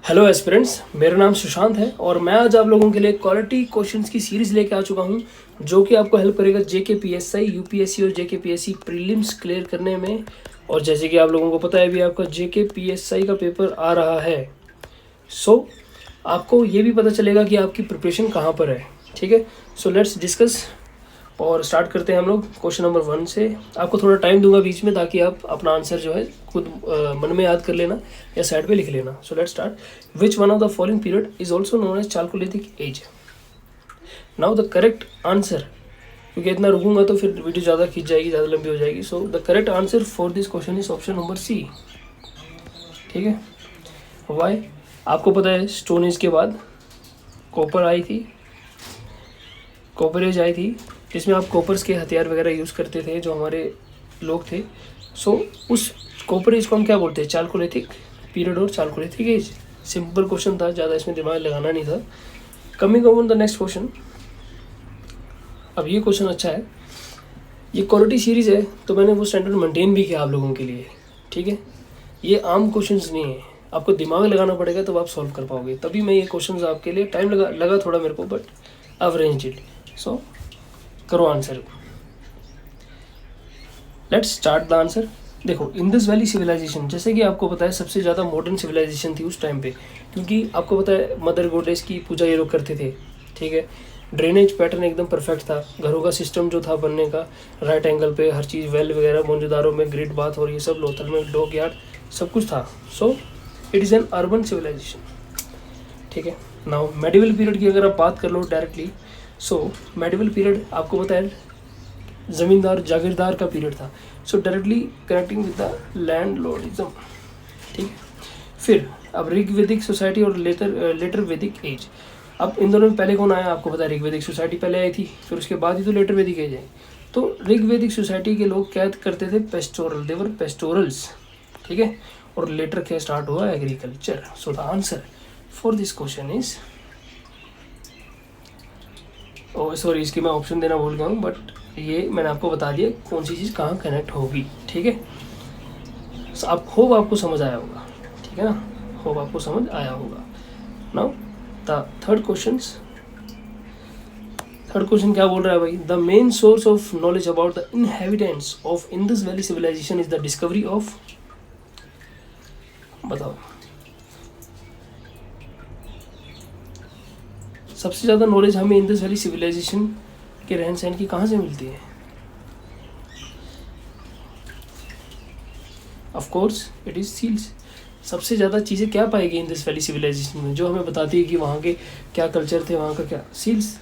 Hello aspirants, मेरा नाम सुशांत है और मैं आज आप लोगों के लिए क्वालिटी क्वेश्चंस की सीरीज़ लेके आ चुका हूं जो कि आपको हेल्प करेगा जेके पीएसआई, यूपीएससी और जेके पीएससी प्रीलिम्स क्लियर करने में। और जैसे कि आप लोगों को पता है अभी आपका जेके पीएसआई का पेपर आ रहा है, सो आपको ये भी पता चलेगा कि आपकी प्रिपरेशन कहाँ पर है। ठीक है, सो लेट्स डिस्कस और स्टार्ट करते हैं हम लोग क्वेश्चन नंबर 1 से। आपको थोड़ा टाइम दूंगा बीच में ताकि आप अपना आंसर जो है खुद मन में याद कर लेना या साइड पे लिख लेना। So let's start. Which one of the following period is also known as chalcolithic age. Now the correct answer, क्योंकि इतना रुकूंगा तो फिर वीडियो ज़्यादा खींच जाएगी, ज़्यादा लंबी हो जाएगी। So the correct answer for this question is option number C. ठीक है, वाई? आपको पता है स्टोन एज के बाद कॉपर आई थी, कॉपर एज आई थी जिसमें आप कॉपर्स के हथियार वगैरह यूज़ करते थे जो हमारे लोग थे। सो उस कॉपर एज को हम क्या बोलते हैं? चालकोलिथिक पीरियड और चालकोलिथिक एज। सिंपल क्वेश्चन था, ज़्यादा इसमें दिमाग लगाना नहीं था। Coming on the next question. अब ये क्वेश्चन अच्छा है, ये क्वालिटी सीरीज़ है तो मैंने वो स्टैंडर्ड मेंटेन भी किया आप लोगों के लिए। ठीक है, ये आम क्वेश्चंस नहीं है, आपको दिमाग लगाना पड़ेगा तब आप सॉल्व कर पाओगे। तभी मैं ये क्वेश्चंस आपके लिए टाइम लगा थोड़ा मेरे को, बट आई अरेंज्ड इट। सो करो answer. Let's start the answer. देखो, इंडस वैली सिविलाइजेशन, जैसे कि आपको पता है सबसे ज़्यादा मॉडर्न सिविलाइजेशन थी उस टाइम पे, क्योंकि आपको पता है मदर गॉडेस की पूजा ये लोग करते थे। ठीक है, ड्रेनेज पैटर्न एकदम परफेक्ट था, घरों का सिस्टम जो था बनने का राइट एंगल पे, हर चीज़ वेल वगैरह, मौजूदारों में ग्रिड बाथ और ये सब, लोथल में डॉग यार्ड, सब कुछ था। So it is an urban civilisation. ठीक है, नाउ मेडिवल पीरियड की अगर आप बात कर लो डायरेक्टली, सो मेडिवल पीरियड आपको पता है ज़मींदार जागीरदार का पीरियड था। सो directly connecting with the landlordism. ठीक है, फिर अब ऋग्वेदिक सोसाइटी और लेटर वैदिक एज। अब इन दोनों में पहले कौन आया? आपको पता है ऋग्वेदिक सोसाइटी पहले आई थी, फिर उसके बाद ही तो लेटर वैदिक एज है। तो ऋग्वेदिक सोसाइटी के लोग क्या करते थे? Pastoral, they were pastorals. ठीक है, और लेटर क्या स्टार्ट हुआ? Agriculture. So the answer for this question is, oh sorry, इसकी मैं ऑप्शन देना भूल गया हूँ, बट ये मैंने आपको बता दिया कौन सी चीज़ कहाँ कनेक्ट होगी। ठीक है, आप होप आपको समझ आया होगा। ठीक है ना, होप आपको समझ आया होगा। नाउ द थर्ड क्वेश्चन क्या बोल रहा है भाई? The main source of knowledge about the inhabitants of Indus valley civilisation is the discovery of, बताओ। सबसे ज़्यादा नॉलेज हमें इंडस वैली सिविलाइजेशन के रहन सहन की कहाँ से मिलती है? Of course it is seals. सबसे ज़्यादा चीज़ें क्या पाएगी इंडस वैली सिविलाइजेशन में जो हमें बताती है कि वहाँ के क्या कल्चर थे, वहाँ का क्या? सील्स।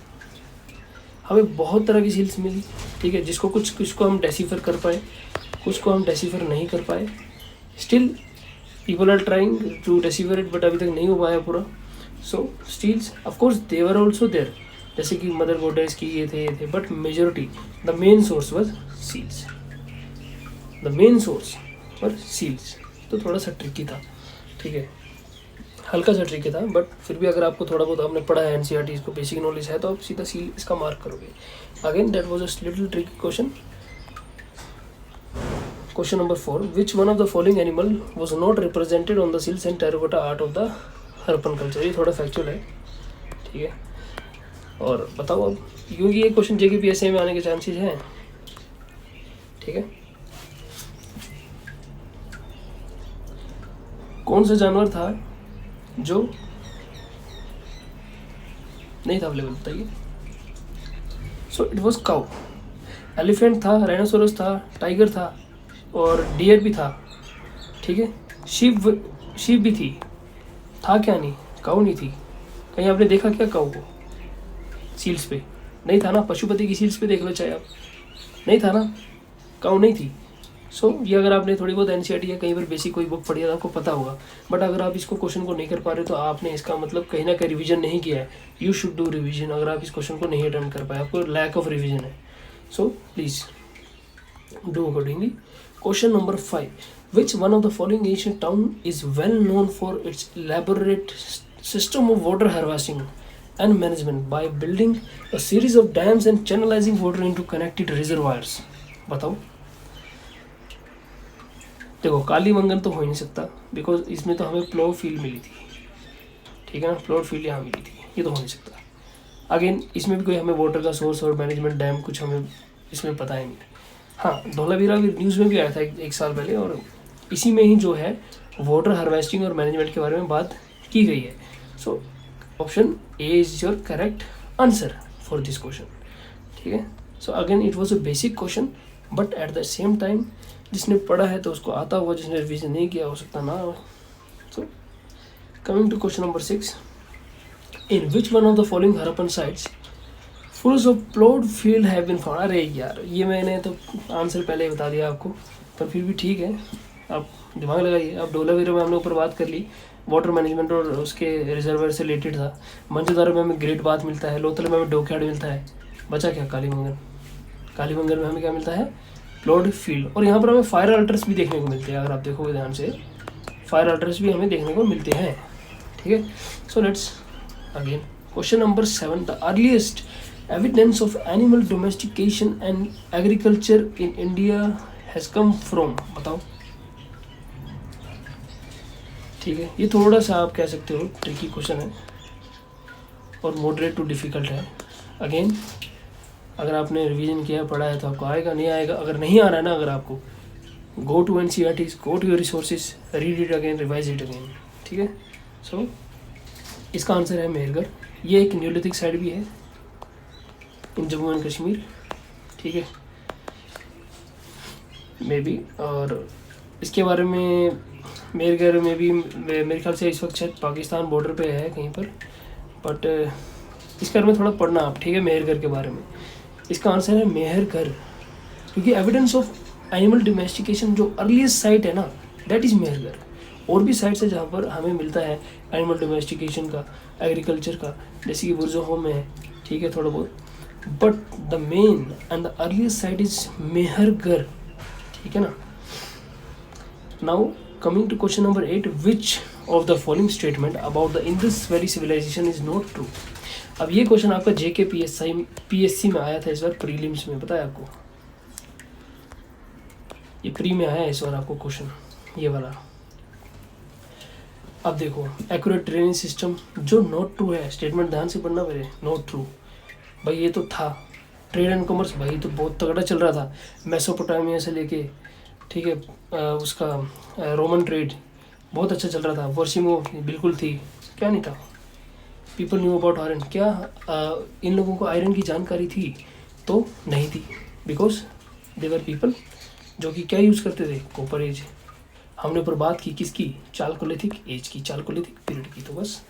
हमें बहुत तरह की सील्स मिली। ठीक है, जिसको कुछ को हम डेसिफर कर पाए, कुछ को हम डेसिफर नहीं कर पाए। Still people are trying to decipher it, but अभी तक नहीं हो पाया पूरा। So steels of course they were also there, जैसे कि मदर गॉडेस की ये थे, but majority the main source was seals. The main source और सील्स। तो थोड़ा सा ट्रिकी था। ठीक है, हल्का सा ट्रिकी था, बट फिर भी अगर आपको थोड़ा बहुत आपने पढ़ा है एनसीईआरटी, इसको बेसिक नॉलेज है, तो आप सीधा सील इसका मार्क करोगे। Again that was a little tricky question. Question number 4, which one of the following animal was not represented on the seals and terracotta art of the Harappan culture. ये थोड़ा factual है। ठीक है, और बताओ अब, क्योंकि ये क्वेश्चन जेके पीएसआई में आने के चांसेस हैं। ठीक है, कौन सा जानवर था जो नहीं था अवेलेबल? बताइए। So it was cow. Elephant था, राइनोसोरस था, टाइगर था और डियर भी था। ठीक है, शीप भी थी। था क्या? नहीं, काउ नहीं थी। कहीं आपने देखा क्या काउ को सील्स पे? नहीं था ना। पशुपति की सील्स पे देख लो चाहे आप, नहीं था ना, काउ नहीं थी। सो ये अगर आपने थोड़ी बहुत एनसीईआरटी या कहीं पर बेसिक कोई बुक पढ़ी है तो आपको पता होगा। बट अगर आप इसको क्वेश्चन को नहीं कर पा रहे तो आपने इसका मतलब कहीं ना कहीं रिवीजन नहीं किया है। You should do revision. अगर आप इस क्वेश्चन को नहीं अटेम्प्ट कर पाए, आपको लैक ऑफ रिवीजन है। So please do accordingly. Question number 5, which one of the following ancient town is well known for its elaborate system of water harvesting and management by building a series of dams and channelizing water into connected reservoirs? बताओ। देखो, कालीमंगन तो हो ही नहीं सकता, because इसमें तो हमें प्लो feel मिली थी। ठीक है ना, फ्लोड फील्ड यहाँ मिली थी, ये तो हो नहीं सकता। अगेन इसमें भी कोई हमें वाटर का सोर्स और मैनेजमेंट डैम कुछ हमें इसमें पता ही नहीं। हाँ, धौलावीरा भी न्यूज़ में भी आया था एक साल पहले, और इसी में ही जो है वाटर हार्वेस्टिंग और मैनेजमेंट के बारे में बात की गई है। So option A is your correct answer for this question, ठीक है। So again it was a basic question, but at the same time जिसने पढ़ा है तो उसको आता हुआ, जिसने रिविजन नहीं किया हो सकता ना। So coming to question number 6, in which one of the following Harappan sites fools of ploughed field have been found. अरे यार, ये मैंने तो आंसर पहले ही बता दिया आपको, पर फिर भी ठीक है, आप दिमाग लगाइए। अब धौलावीरा में हमने ऊपर बात कर ली, वाटर मैनेजमेंट और उसके रिजर्वर से रिलेटेड था। मंझधार में हमें ग्रेट बाथ मिलता है, लोथल में हमें डोकयार्ड मिलता है, बचा क्या, कालीबंगन। कालीबंगन में हमें क्या मिलता है, प्लॉड फील्ड। और यहाँ पर हमें फायर अल्टर्स भी देखने को मिलते हैं, अगर आप देखोगे ध्यान से, फायर अल्टर्स भी हमें देखने को मिलते हैं, ठीक है। So let's again question number 7, the earliest evidence of animal domestication and agriculture in India has come from. बताओ, ठीक है। ये थोड़ा सा आप कह सकते हो ट्रिकी क्वेश्चन है और मॉडरेट टू डिफ़िकल्ट है। अगेन अगर आपने रिवीजन किया, पढ़ा है तो आपको आएगा, नहीं आएगा, अगर नहीं आ रहा है ना, अगर आपको, go to NCERTs, go to your resources, read it again, revise it again, ठीक है। सो इसका आंसर है मेहरगढ़। ये एक न्यूलिथिक साइट भी है इन जम्मू एंड कश्मीर, ठीक है, मे बी। और इसके बारे में मेहरगढ़ में भी मेरे ख्याल से इस वक्त शायद पाकिस्तान बॉर्डर पे है कहीं पर, बट इसके बारे में थोड़ा पढ़ना आप, ठीक है, मेहरगढ़ के बारे में। इसका आंसर है मेहरगढ़, क्योंकि एविडेंस ऑफ एनिमल डोमेस्टिकेशन जो अर्लीस्ट साइट है ना, दैट इज़ मेहरगढ़। और भी साइट्स है जहाँ पर हमें मिलता है एनिमल डोमेस्टिकेशन का, एग्रीकल्चर का, जैसे कि बुरज़ोहोम में है, ठीक है, थोड़ा बहुत, but the main and the earliest site is Mehrgarh, ठीक है ना। Now coming to question number 8, which of the following statement about the Indus valley civilisation is not true. अब ये क्वेश्चन आपका JK PSC में आया था इस बार, प्रीलिम्स में, पता है आपको, ये प्री में आया है इस बार आपको क्वेश्चन, ये वाला। अब देखो, एक्यूरेट ड्रेनेज सिस्टम, जो नॉट ट्रू है, स्टेटमेंट ध्यान से पढ़ना मेरे, नॉट ट्रू भाई, ये तो था। ट्रेड एंड कॉमर्स भाई तो बहुत तगड़ा चल रहा था, मेसोपोटामिया से लेके, ठीक है, उसका रोमन ट्रेड बहुत अच्छा चल रहा था। वर्सिमो बिल्कुल थी, क्या नहीं था, पीपल न्यू अबाउट आयरन, क्या इन लोगों को आयरन की जानकारी थी? तो नहीं थी, बिकॉज देवर पीपल जो कि क्या यूज़ करते थे, कॉपर एज। हमने ऊपर बात की किसकी, चालकोलिथिक एज की, चालकोलिथिक पीरियड की, तो बस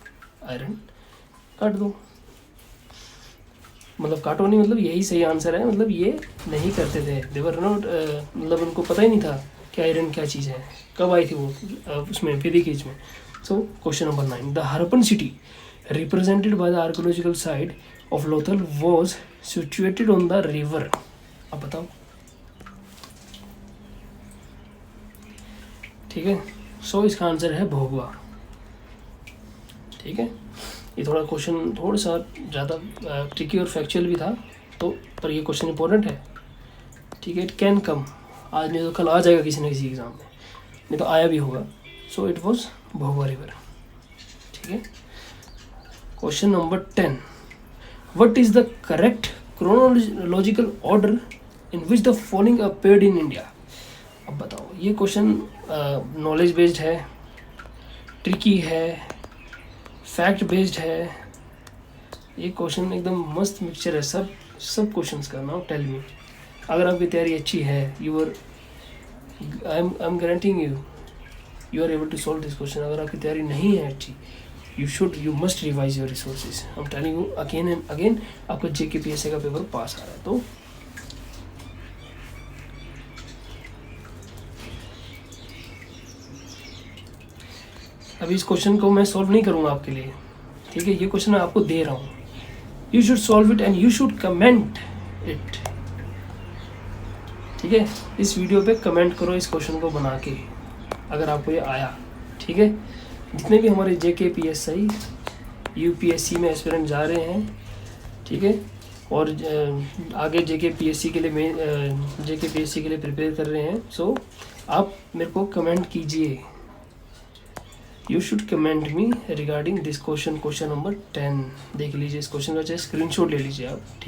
आयरन काट दो, मतलब काटो नहीं, मतलब यही सही आंसर है, मतलब ये नहीं करते थे, देवर नॉट, मतलब उनको पता ही नहीं था कि आयरन क्या चीज़ है, कब आई थी वो उसमें वैदिक एज में। So question number 9, the Harappan city represented by the archaeological site of Lothal was situated on the river। अब बताओ, ठीक है। सो इसका आंसर है भोगवा, ठीक है। ये थोड़ा क्वेश्चन थोड़ा सा ज़्यादा ट्रिकी और फैक्चुअल भी था, तो पर ये क्वेश्चन इंपॉर्टेंट है, ठीक है। इट कैन कम, आज नहीं तो कल आ जाएगा किसी न किसी एग्ज़ाम में, नहीं तो आया भी होगा। So it was Bhogava river, ठीक है। Question number 10, what is the correct chronological order in which the following appeared in India. अब बताओ, ये क्वेश्चन नॉलेज बेस्ड है, ट्रिकी है, फैक्ट बेस्ड है, ये क्वेश्चन एकदम मस्त मिक्सचर है सब क्वेश्चंस का। नाउ टेल मी, अगर आपकी तैयारी अच्छी है, I am guaranteeing you are able to solve this question. अगर आपकी तैयारी नहीं है अच्छी, you must revise your resources। I'm telling you again and again, आपका JK PSC का पेपर पास आ रहा है, तो अभी इस क्वेश्चन को मैं सॉल्व नहीं करूँगा आपके लिए, ठीक है। ये क्वेश्चन मैं आपको दे रहा हूँ, you should solve it and you should comment it, ठीक है। इस वीडियो पे कमेंट करो इस क्वेश्चन को बना के, अगर आपको ये आया, ठीक है। जितने भी हमारे JK PSI UPSC में एस्पिरेंट जा रहे हैं, ठीक है, और आगे JK PSC के लिए प्रिपेयर कर रहे हैं, सो आप मेरे को कमेंट कीजिए, you should comment me regarding this question, question number 10। देख लीजिए इस क्वेश्चन का, चाहे स्क्रीनशॉट ले लीजिए आप, ठीक।